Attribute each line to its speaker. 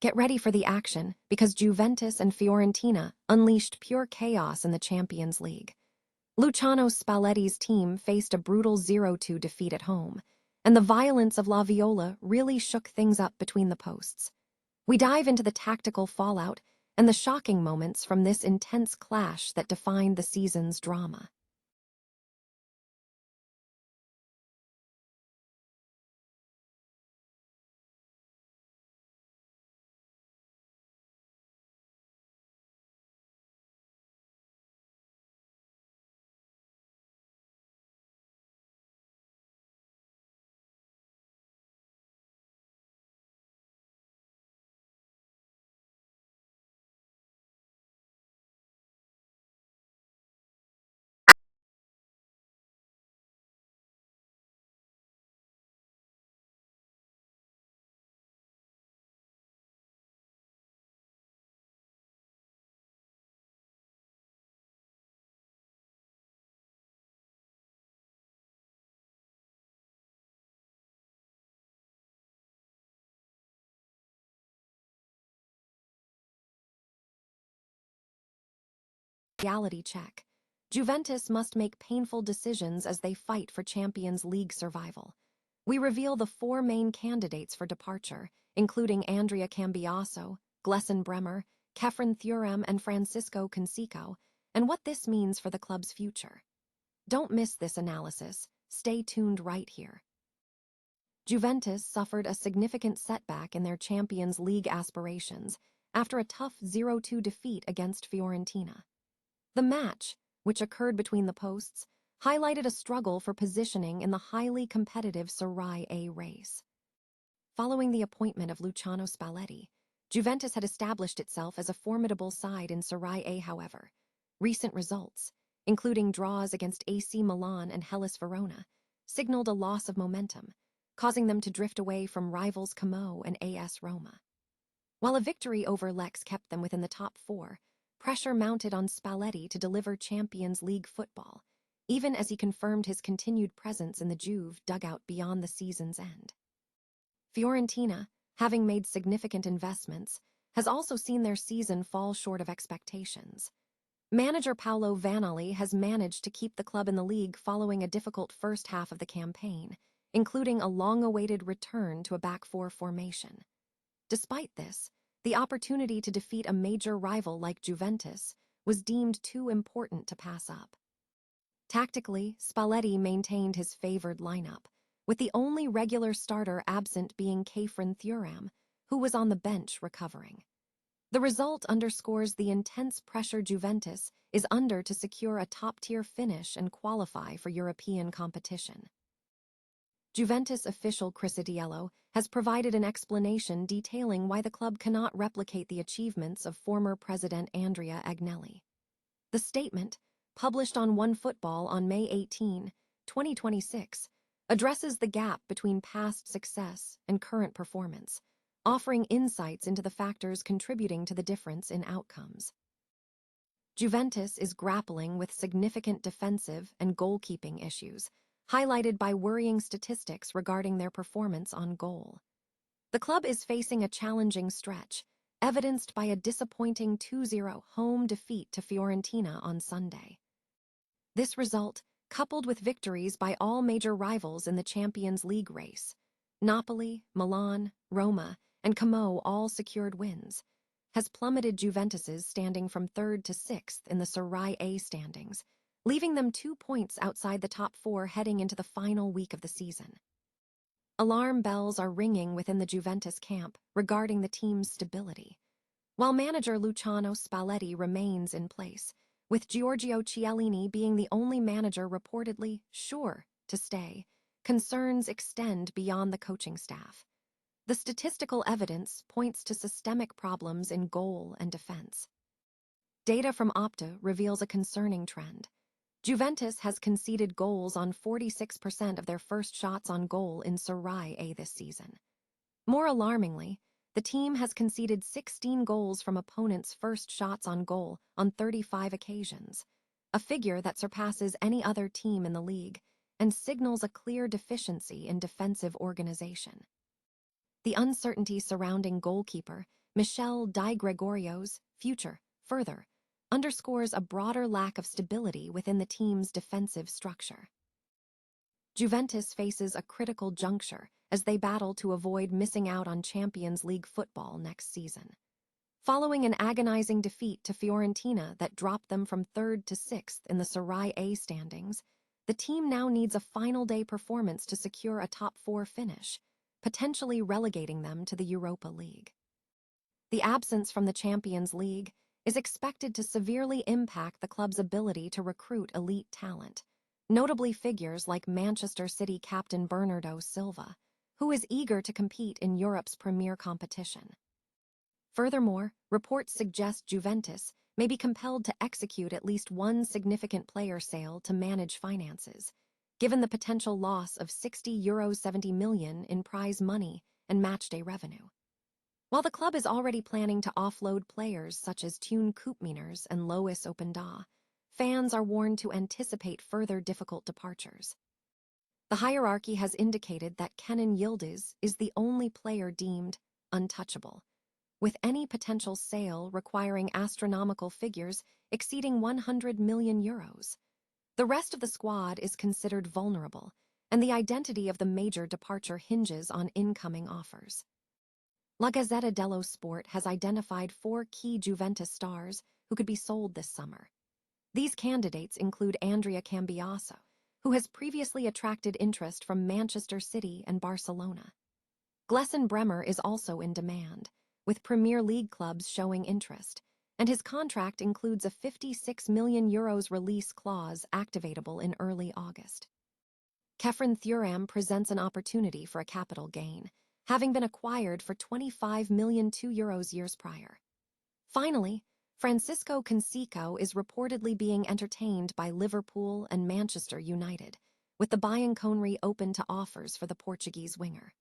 Speaker 1: Get ready for the action, because Juventus and Fiorentina unleashed pure chaos in the Champions League. Luciano Spalletti's team faced a brutal 0-2 defeat at home, and the violence of La Viola really shook things up between the posts. We dive into the tactical fallout and the shocking moments from this intense clash that defined the season's drama. Reality check. Juventus must make painful decisions as they fight for Champions League survival. We reveal the four main candidates for departure, including Andrea Cambiaso, Glesson Bremer, Kefren Thuram, and Francisco Conseco, and what this means for the club's future. Don't miss this analysis. Stay tuned right here. Juventus suffered a significant setback in their Champions League aspirations after a tough 0-2 defeat against Fiorentina. The match, which occurred between the posts, highlighted a struggle for positioning in the highly competitive Serie A race. Following the appointment of Luciano Spalletti, Juventus had established itself as a formidable side in Serie A. However, recent results, including draws against AC Milan and Hellas Verona, signaled a loss of momentum, causing them to drift away from rivals Como and AS Roma. While a victory over Lex kept them within the top four, pressure mounted on Spalletti to deliver Champions League football, even as he confirmed his continued presence in the Juve dugout beyond the season's end. Fiorentina, having made significant investments, has also seen their season fall short of expectations. Manager Paolo Vanoli has managed to keep the club in the league following a difficult first half of the campaign, including a long-awaited return to a back four formation. Despite this, the opportunity to defeat a major rival like Juventus was deemed too important to pass up. Tactically, Spalletti maintained his favored lineup, with the only regular starter absent being Kefren Thuram, who was on the bench recovering. The result underscores the intense pressure Juventus is under to secure a top-tier finish and qualify for European competition. Juventus official Crisidiello has provided an explanation detailing why the club cannot replicate the achievements of former president Andrea Agnelli. The statement, published on OneFootball on May 18, 2026, addresses the gap between past success and current performance, offering insights into the factors contributing to the difference in outcomes. Juventus is grappling with significant defensive and goalkeeping issues, highlighted by worrying statistics regarding their performance on goal. The club is facing a challenging stretch, evidenced by a disappointing 2-0 home defeat to Fiorentina on Sunday. This result, coupled with victories by all major rivals in the Champions League race, Napoli, Milan, Roma, and Como all secured wins, has plummeted Juventus's standing from 3rd to 6th in the Serie A standings, leaving them 2 points outside the top four heading into the final week of the season. Alarm bells are ringing within the Juventus camp regarding the team's stability. While manager Luciano Spalletti remains in place, with Giorgio Chiellini being the only manager reportedly sure to stay, concerns extend beyond the coaching staff. The statistical evidence points to systemic problems in goal and defense. Data from Opta reveals a concerning trend. Juventus has conceded goals on 46% of their first shots on goal in Serie A this season. More alarmingly, the team has conceded 16 goals from opponents' first shots on goal on 35 occasions, a figure that surpasses any other team in the league and signals a clear deficiency in defensive organization. The uncertainty surrounding goalkeeper Michel Di Gregorio's future, further, underscores a broader lack of stability within the team's defensive structure. Juventus faces a critical juncture as they battle to avoid missing out on Champions League football next season. Following an agonizing defeat to Fiorentina that dropped them from 3rd to 6th in the Serie A standings, the team now needs a final-day performance to secure a top-4 finish, potentially relegating them to the Europa League. The absence from the Champions League is expected to severely impact the club's ability to recruit elite talent, notably figures like Manchester City captain Bernardo Silva, who is eager to compete in Europe's premier competition. Furthermore, reports suggest Juventus may be compelled to execute at least one significant player sale to manage finances, given the potential loss of €70 million in prize money and matchday revenue. While the club is already planning to offload players such as Tune Koopmeiners and Lois Openda, fans are warned to anticipate further difficult departures. The hierarchy has indicated that Kenan Yildiz is the only player deemed untouchable, with any potential sale requiring astronomical figures exceeding €100 million. The rest of the squad is considered vulnerable, and the identity of the major departure hinges on incoming offers. La Gazzetta dello Sport has identified 4 key Juventus stars who could be sold this summer. These candidates include Andrea Cambiaso, who has previously attracted interest from Manchester City and Barcelona. Glesson Bremer is also in demand, with Premier League clubs showing interest, and his contract includes a €56 million release clause activatable in early August. Kefren Thuram presents an opportunity for a capital gain, having been acquired for €25 million years prior. Finally, Francisco Canseco is reportedly being entertained by Liverpool and Manchester United, with the Bianconeri open to offers for the Portuguese winger.